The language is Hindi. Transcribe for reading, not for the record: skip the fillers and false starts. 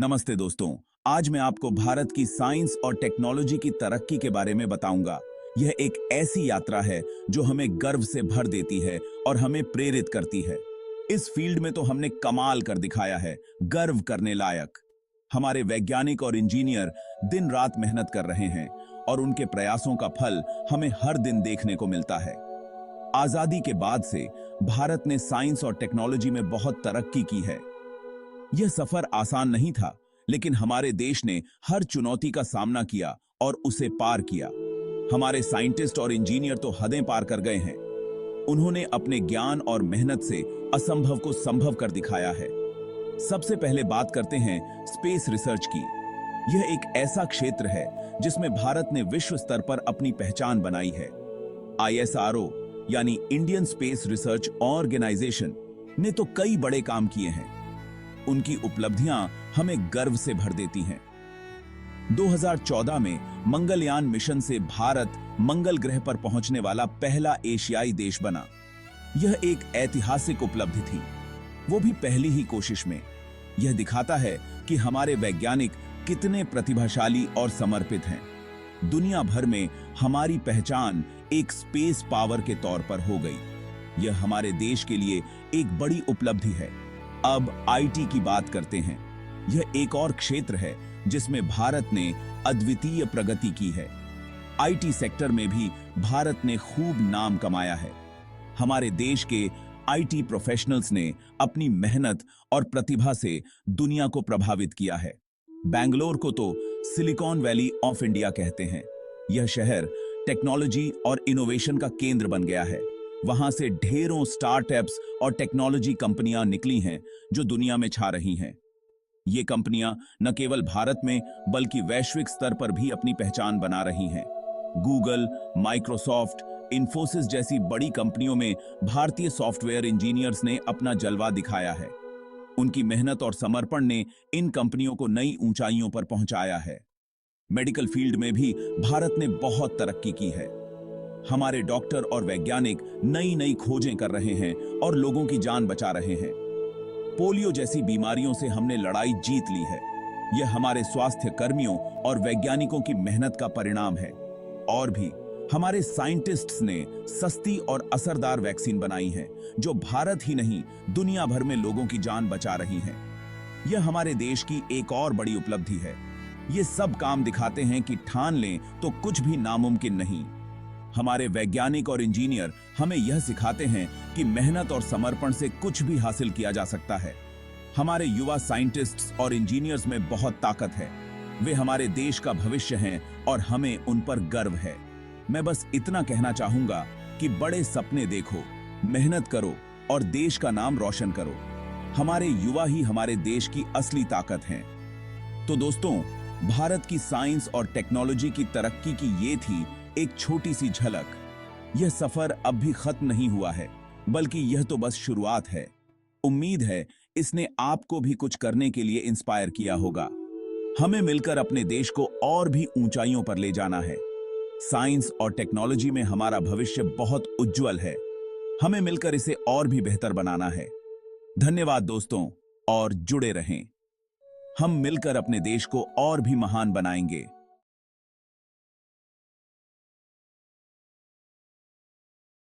नमस्ते दोस्तों। आज मैं आपको भारत की साइंस और टेक्नोलॉजी की तरक्की के बारे में बताऊंगा। यह एक ऐसी यात्रा है जो हमें गर्व से भर देती है और हमें प्रेरित करती है। इस फील्ड में तो हमने कमाल कर दिखाया है, गर्व करने लायक। हमारे वैज्ञानिक और इंजीनियर दिन रात मेहनत कर रहे हैं और उनके प्रयासों का फल हमें हर दिन देखने को मिलता है। आजादी के बाद से भारत ने साइंस और टेक्नोलॉजी में बहुत तरक्की की है। यह सफर आसान नहीं था, लेकिन हमारे देश ने हर चुनौती का सामना किया और उसे पार किया। हमारे साइंटिस्ट और इंजीनियर तो हदें पार कर गए हैं। उन्होंने अपने ज्ञान और मेहनत से असंभव को संभव कर दिखाया है। सबसे पहले बात करते हैं स्पेस रिसर्च की। यह एक ऐसा क्षेत्र है जिसमें भारत ने विश्व स्तर पर अपनी पहचान बनाई है। ISRO यानी इंडियन स्पेस रिसर्च ऑर्गेनाइजेशन ने तो कई बड़े काम किए हैं। उनकी उपलब्धियां हमें गर्व से भर देती हैं। 2014 में मंगलयान मिशन से भारत मंगल ग्रह पर पहुंचने वाला पहला एशियाई देश बना। यह एक ऐतिहासिक उपलब्धि थी, वो भी पहली ही कोशिश में। यह दिखाता है कि हमारे वैज्ञानिक कितने प्रतिभाशाली और समर्पित हैं। दुनिया भर में हमारी पहचान एक स्पेस पावर के तौर पर हो गई। यह हमारे देश के लिए एक बड़ी उपलब्धि है। अब IT की बात करते हैं। यह एक और क्षेत्र है जिसमें भारत ने अद्वितीय प्रगति की है। IT सेक्टर में भी भारत ने खूब नाम कमाया है। हमारे देश के IT प्रोफेशनल्स ने अपनी मेहनत और प्रतिभा से दुनिया को प्रभावित किया है। बेंगलोर को तो सिलिकॉन वैली ऑफ इंडिया कहते हैं। यह शहर टेक्नोलॉजी और इनोवेशन का केंद्र बन गया है। वहां से ढेरों स्टार्टअप्स और टेक्नोलॉजी कंपनियां निकली हैं जो दुनिया में छा रही हैं। ये कंपनियां न केवल भारत में बल्कि वैश्विक स्तर पर भी अपनी पहचान बना रही हैं। गूगल, माइक्रोसॉफ्ट, इन्फोसिस जैसी बड़ी कंपनियों में भारतीय सॉफ्टवेयर इंजीनियर्स ने अपना जलवा दिखाया है। उनकी मेहनत और समर्पण ने इन कंपनियों को नई ऊंचाइयों पर पहुंचाया है। मेडिकल फील्ड में भी भारत ने बहुत तरक्की की है। हमारे डॉक्टर और वैज्ञानिक नई नई खोजें कर रहे हैं और लोगों की जान बचा रहे हैं। पोलियो जैसी बीमारियों से हमने लड़ाई जीत ली है। यह हमारे स्वास्थ्य कर्मियों और वैज्ञानिकों की मेहनत का परिणाम है। और भी हमारे साइंटिस्ट्स ने सस्ती और असरदार वैक्सीन बनाई है जो भारत ही नहीं दुनिया भर में लोगों की जान बचा रही है। यह हमारे देश की एक और बड़ी उपलब्धि है। ये सब काम दिखाते हैं कि ठान लें तो कुछ भी नामुमकिन नहीं। हमारे वैज्ञानिक और इंजीनियर हमें यह सिखाते हैं कि मेहनत और समर्पण से कुछ भी हासिल किया जा सकता है। हमारे युवा साइंटिस्ट्स और इंजीनियर्स में बहुत ताकत है। वे हमारे देश का भविष्य हैं और हमें उन पर गर्व है। मैं बस इतना कहना चाहूंगा कि बड़े सपने देखो, मेहनत करो और देश का नाम रोशन करो। हमारे युवा ही हमारे देश की असली ताकत हैं। तो दोस्तों, भारत की साइंस और टेक्नोलॉजी की तरक्की की ये थी एक छोटी सी झलक। यह सफर अब भी खत्म नहीं हुआ है, बल्कि यह तो बस शुरुआत है। उम्मीद है इसने आपको भी कुछ करने के लिए इंस्पायर किया होगा। हमें मिलकर अपने देश को और भी ऊंचाइयों पर ले जाना है। साइंस और टेक्नोलॉजी में हमारा भविष्य बहुत उज्जवल है। हमें मिलकर इसे और भी बेहतर बनाना है। धन्यवाद दोस्तों, और जुड़े रहें। हम मिलकर अपने देश को और भी महान बनाएंगे।